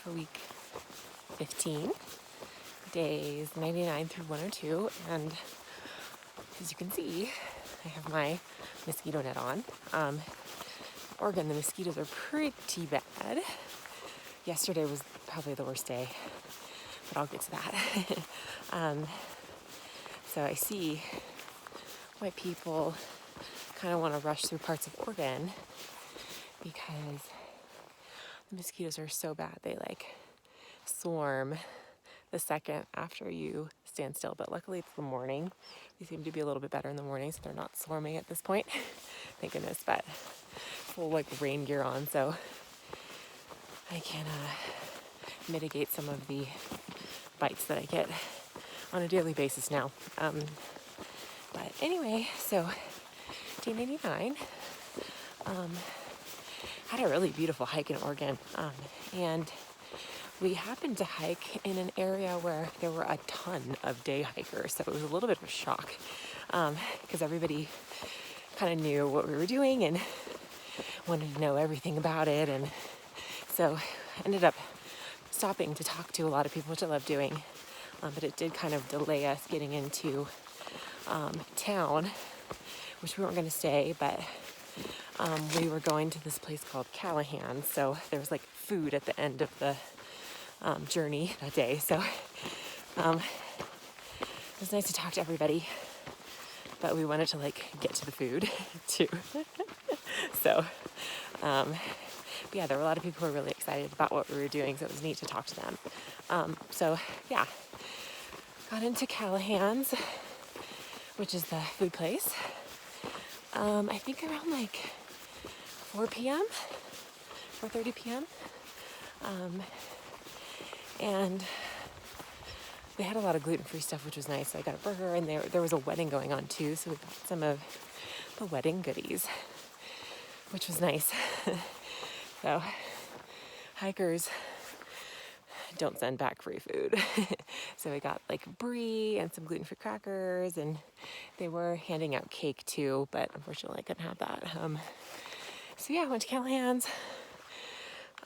for week 15, days 99 through 102, and as you can see, I have my mosquito net on. Oregon, the mosquitoes are pretty bad. Yesterday was probably the worst day, but I'll get to that. So I see why people kind of want to rush through parts of Oregon because the mosquitoes are so bad. They swarm the second after you stand still, but luckily it's the morning. They seem to be a little bit better in the morning, so they're not swarming at this point. Thank goodness, but full rain gear on, so I can mitigate some of the bites that I get on a daily basis now. But anyway, so day 99, had a really beautiful hike in Oregon, and we happened to hike in an area where there were a ton of day hikers, so it was a little bit of a shock because everybody kind of knew what we were doing and wanted to know everything about it, and so I ended up stopping to talk to a lot of people, which I love doing, but it did kind of delay us getting into town, which we weren't going to stay, but we were going to this place called Callahan, so there was food at the end of the journey that day, so it was nice to talk to everybody, but we wanted to get to the food too. So yeah, there were a lot of people who were really excited about what we were doing, so it was neat to talk to them. So yeah, got into Callahan's, which is the food place, I think around 4 p.m., 4:30 p.m. And they had a lot of gluten-free stuff, which was nice. So I got a burger, and there was a wedding going on too, so we got some of the wedding goodies, which was nice. So hikers don't send back free food. So we got brie and some gluten-free crackers, and they were handing out cake too, but unfortunately I couldn't have that. So yeah, I went to Callahan's,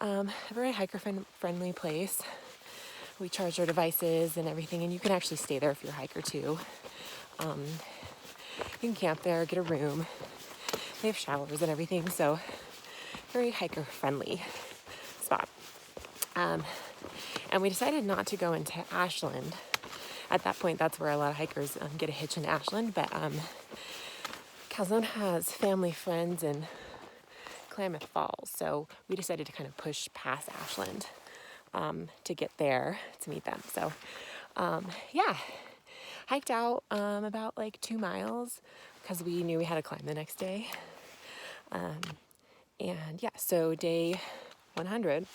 a very hiker-friendly place. We charge our devices and everything, and you can actually stay there if you're a hiker too. You can camp there, get a room. They have showers and everything, so very hiker-friendly spot. And we decided not to go into Ashland. At that point, that's where a lot of hikers get a hitch in Ashland, but Calzone has family, friends in Klamath Falls, so we decided to kind of push past Ashland to get there to meet them. So yeah, hiked out about 2 miles because we knew we had to climb the next day. And yeah, so day 100,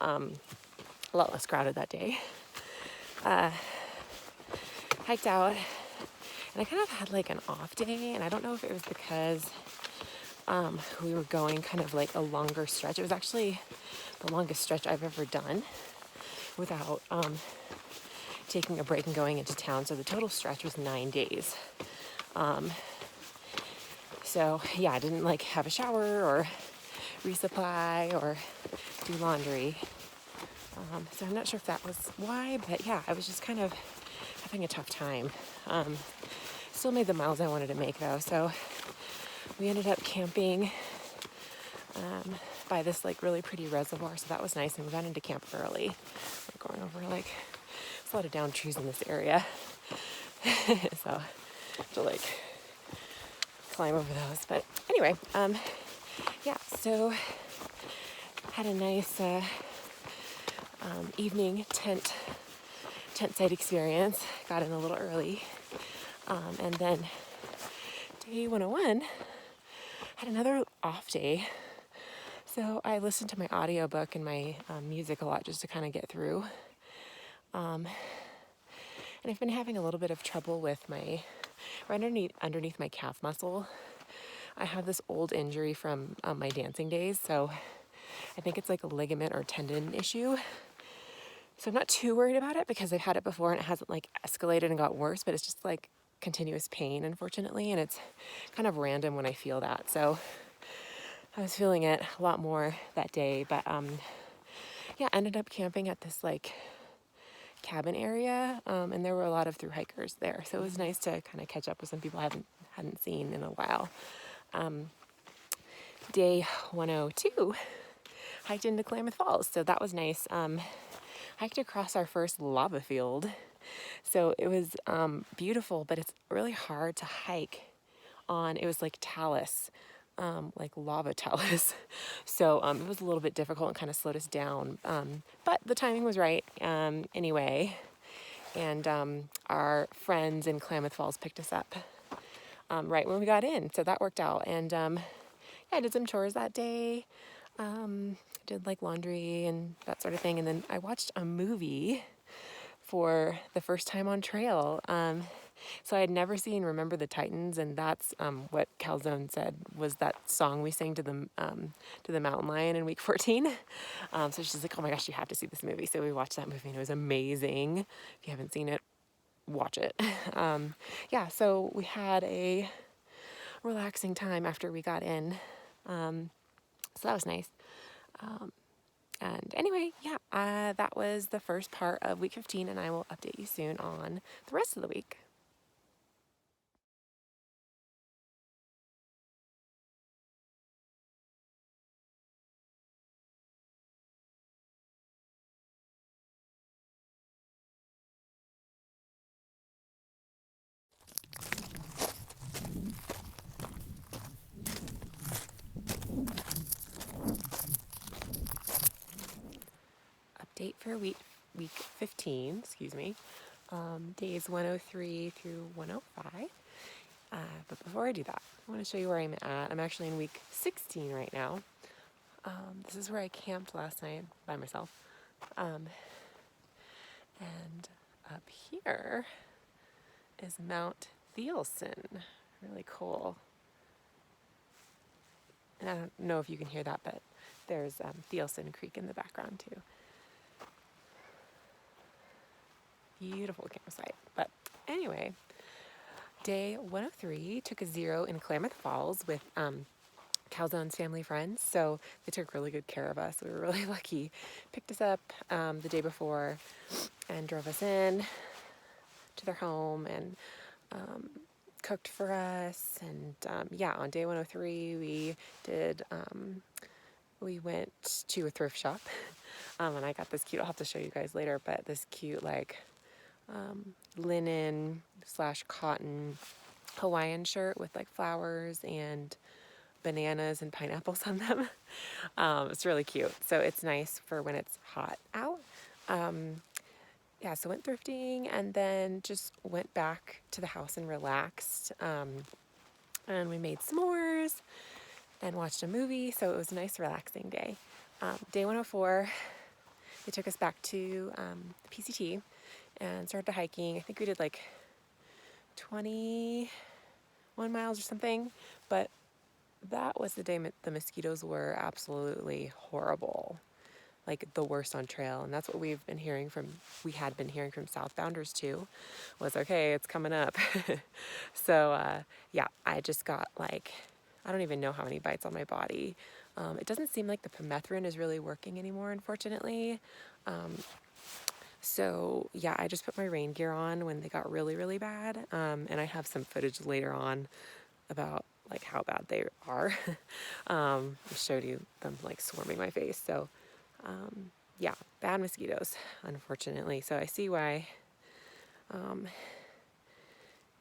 a lot less crowded that day. Hiked out, and I kind of had an off day, and I don't know if it was because we were going kind of a longer stretch. It was actually the longest stretch I've ever done without taking a break and going into town. So the total stretch was 9 days. So yeah, I didn't have a shower or resupply or do laundry. So I'm not sure if that was why, but yeah, I was just kind of having a tough time. Still made the miles I wanted to make though. So we ended up camping by this really pretty reservoir, so that was nice, and we got into camp early. We're going over there's a lot of downed trees in this area, so to climb over those. But anyway, yeah, so had a nice evening tent site experience. Got in a little early, and then day 101 had another off day. So I listened to my audiobook and my music a lot just to kind of get through. And I've been having a little bit of trouble with right underneath my calf muscle. I have this old injury from my dancing days, so I think it's a ligament or tendon issue. So I'm not too worried about it because I've had it before and it hasn't escalated and got worse, but it's just continuous pain, unfortunately, and it's kind of random when I feel that. So I was feeling it a lot more that day, but yeah, ended up camping at this like cabin area, and there were a lot of thru hikers there, so it was nice to kind of catch up with some people I hadn't seen in a while. Day 102, hiked into Klamath Falls, so that was nice. Hiked across our first lava field, so it was beautiful, but it's really hard to hike on. It was like talus, like lava talus. So it was a little bit difficult and kind of slowed us down. But the timing was right anyway. And our friends in Klamath Falls picked us up right when we got in. So that worked out. And yeah, I did some chores that day. Did like laundry and that sort of thing. And then I watched a movie for the first time on trail. So I had never seen Remember the Titans, and that's what Calzone said was that song we sang to the mountain lion in week 14. So she's like, oh my gosh, you have to see this movie. So we watched that movie, and it was amazing. If you haven't seen it, watch it. Yeah, so we had a relaxing time after we got in. So that was nice. And anyway, yeah, that was the first part of week 15, and I will update you soon on the rest of the week. Update for week 15, excuse me, days 103 through 105. But before I do that, I want to show you where I'm at. I'm actually in week 16 right now. This is where I camped last night by myself. And up here is Mount Thielsen. Really cool. And I don't know if you can hear that, but there's Thielsen Creek in the background too. Beautiful campsite. But anyway, day 103 took a 0 in Klamath Falls with Calzone's family friends. So they took really good care of us. We were really lucky. Picked us up the day before and drove us in to their home and cooked for us. And yeah, on day 103 we went to a thrift shop. And I got this cute, I'll have to show you guys later, but this cute like linen / cotton Hawaiian shirt with like flowers and bananas and pineapples on them. It's really cute. So it's nice for when it's hot out. Yeah, so went thrifting and then just went back to the house and relaxed. And we made s'mores and watched a movie. So it was a nice relaxing day. Day 104, they took us back to the PCT and started hiking. I think we did like 21 miles or something, but that was the day the mosquitoes were absolutely horrible, like the worst on trail. And that's what we had been hearing from southbounders too, was okay, it's coming up. So yeah, I just got like, I don't even know how many bites on my body. It doesn't seem like the permethrin is really working anymore, unfortunately. So yeah, I just put my rain gear on when they got really, really bad. And I have some footage later on about like how bad they are. I showed you them like swarming my face. So yeah, bad mosquitoes, unfortunately. So I see why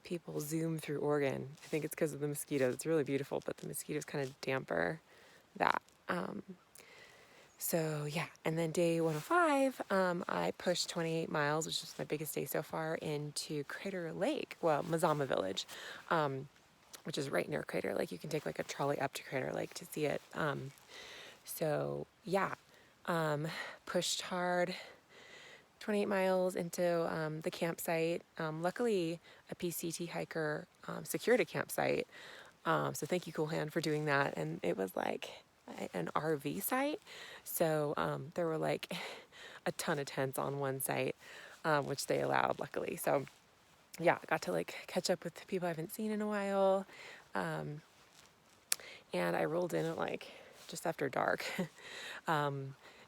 people zoom through Oregon. I think it's because of the mosquitoes. It's really beautiful, but the mosquitoes kind of damper that. So yeah, and then day 105, I pushed 28 miles, which is my biggest day so far, into Crater Lake, well, Mazama Village, which is right near Crater Lake. You can take like a trolley up to Crater Lake to see it. So yeah, pushed hard, 28 miles into the campsite. Luckily, a PCT hiker secured a campsite. So thank you, Cool Hand, for doing that. And it was like an RV site. So there were like a ton of tents on one site, which they allowed, luckily. So yeah, I got to like catch up with people I haven't seen in a while. And I rolled in at like just after dark.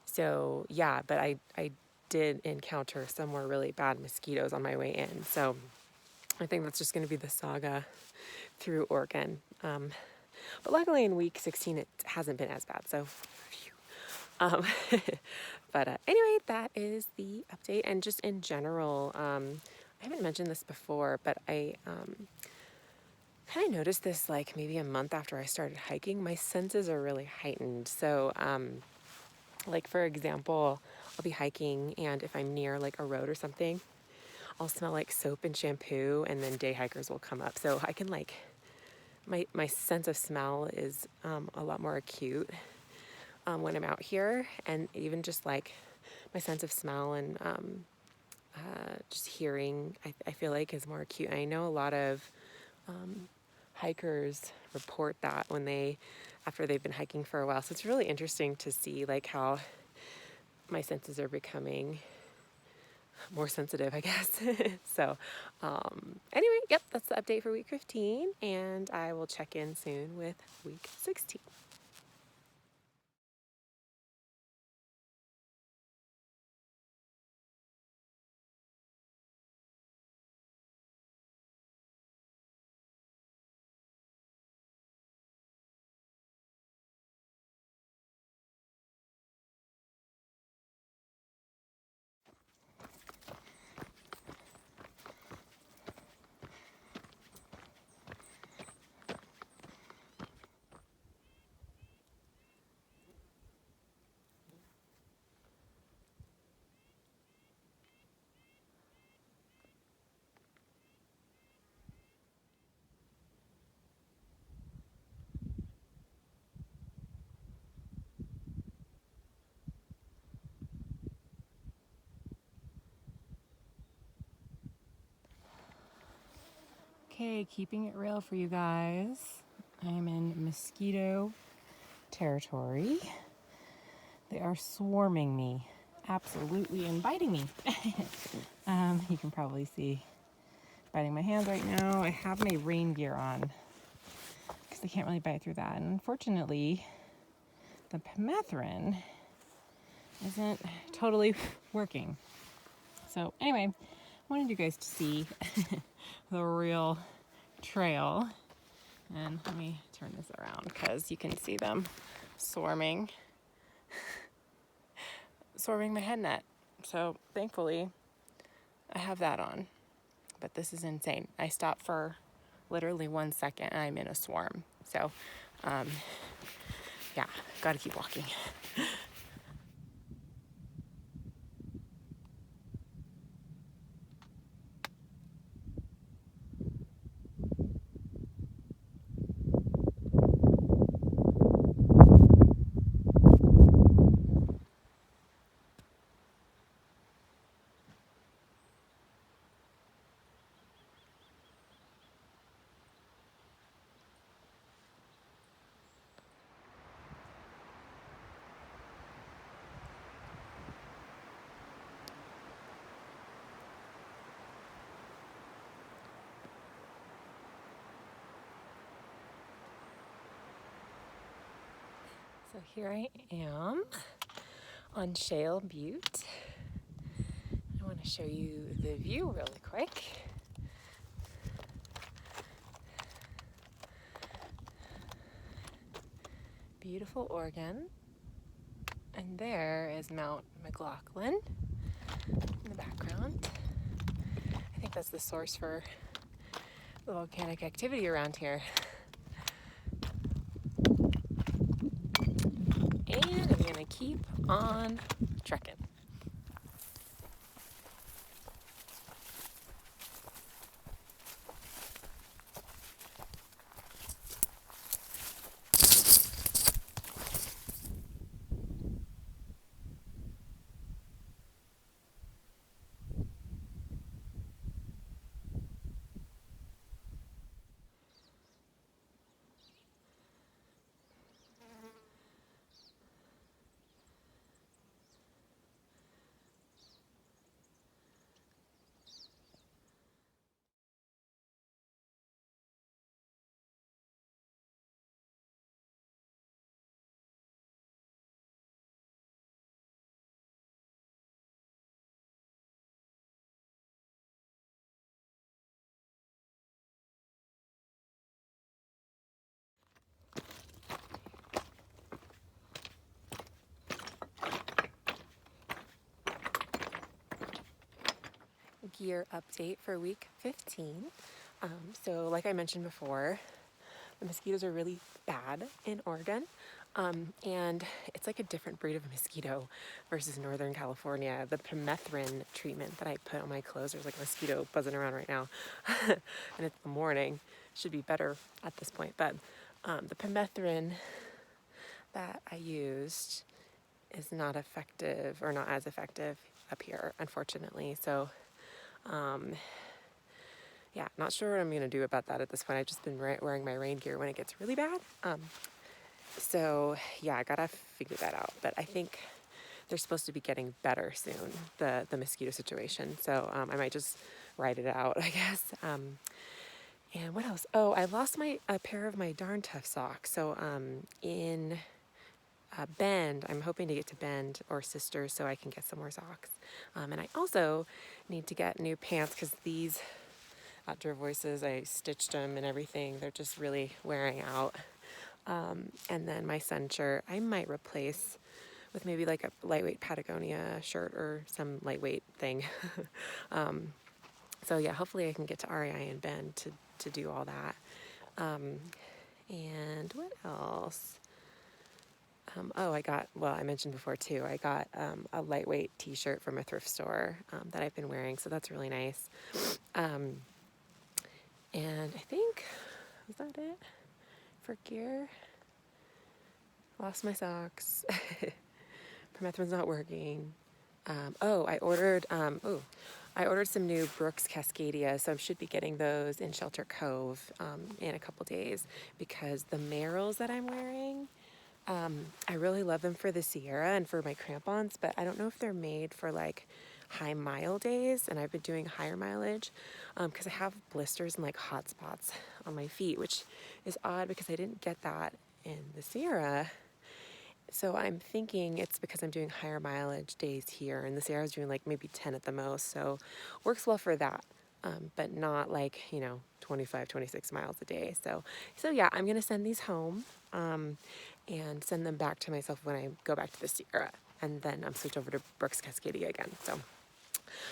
So yeah, but I did encounter some more really bad mosquitoes on my way in. So I think that's just going to be the saga through Oregon. But luckily in week 16, it hasn't been as bad. So, phew. Um, but anyway, that is the update. And just in general, I haven't mentioned this before, but I kind of noticed this like maybe a month after I started hiking. My senses are really heightened. So, like for example, I'll be hiking, and if I'm near like a road or something, I'll smell like soap and shampoo, and then day hikers will come up. So I can like, my sense of smell is a lot more acute when I'm out here, and even just like my sense of smell and just hearing, I feel like is more acute. And I know a lot of hikers report that when after they've been hiking for a while. So it's really interesting to see like how my senses are becoming more sensitive, I guess. So anyway, yep, that's the update for week 15, and I will check in soon with week 16. Okay, keeping it real for you guys. I'm in Mosquito territory. They are swarming me, absolutely, and biting me. You can probably see biting my hands right now. I have my rain gear on because they can't really bite through that. And unfortunately, the permethrin isn't totally working. So anyway, I wanted you guys to see the real trail. And let me turn this around because you can see them swarming my head net. So thankfully I have that on. But this is insane. I stopped for literally 1 second and I'm in a swarm. So yeah, gotta keep walking. So here I am on Shale Butte. I want to show you the view really quick. Beautiful Oregon. And there is Mount McLaughlin in the background. I think that's the source for the volcanic activity around here. And I'm gonna keep on trekking. gear update for week 15. So like I mentioned before, the mosquitoes are really bad in Oregon. And it's like a different breed of mosquito versus Northern California. The permethrin treatment that I put on my clothes, there's like a mosquito buzzing around right now, and it's the morning, should be better at this point. But the permethrin that I used is not effective, or not as effective up here, unfortunately. So yeah, not sure what I'm gonna do about that at this point. I've just been wearing my rain gear when it gets really bad. So yeah, I gotta figure that out. But I think they're supposed to be getting better soon, the mosquito situation. So I might just ride it out, I guess. And what else? Oh, I lost a pair of my Darn Tough socks. So in Bend, I'm hoping to get to Bend or Sisters so I can get some more socks. And I also need to get new pants because these Outdoor Voices, I stitched them and everything. They're just really wearing out. And then my sun shirt, I might replace with maybe like a lightweight Patagonia shirt or some lightweight thing. So yeah, hopefully I can get to REI and Bend to do all that. And what else? I mentioned before too, I got a lightweight t-shirt from a thrift store that I've been wearing. So that's really nice. And I think, was that it for gear? Lost my socks. Permethrin's not working. I ordered some new Brooks Cascadia, so I should be getting those in Shelter Cove in a couple days because the Merrells that I'm wearing, I really love them for the Sierra and for my crampons, but I don't know if they're made for like high mile days, and I've been doing higher mileage because I have blisters and like hot spots on my feet, which is odd because I didn't get that in the Sierra. So I'm thinking it's because I'm doing higher mileage days here, and the Sierra's doing like maybe 10 at the most, so works well for that, but not like, 25, 26 miles a day. So yeah, I'm gonna send these home and send them back to myself when I go back to the Sierra, and then I'm switch over to Brooks Cascadia again.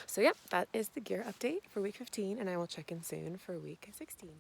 So yeah, that is the gear update for week 15, and I will check in soon for week 16.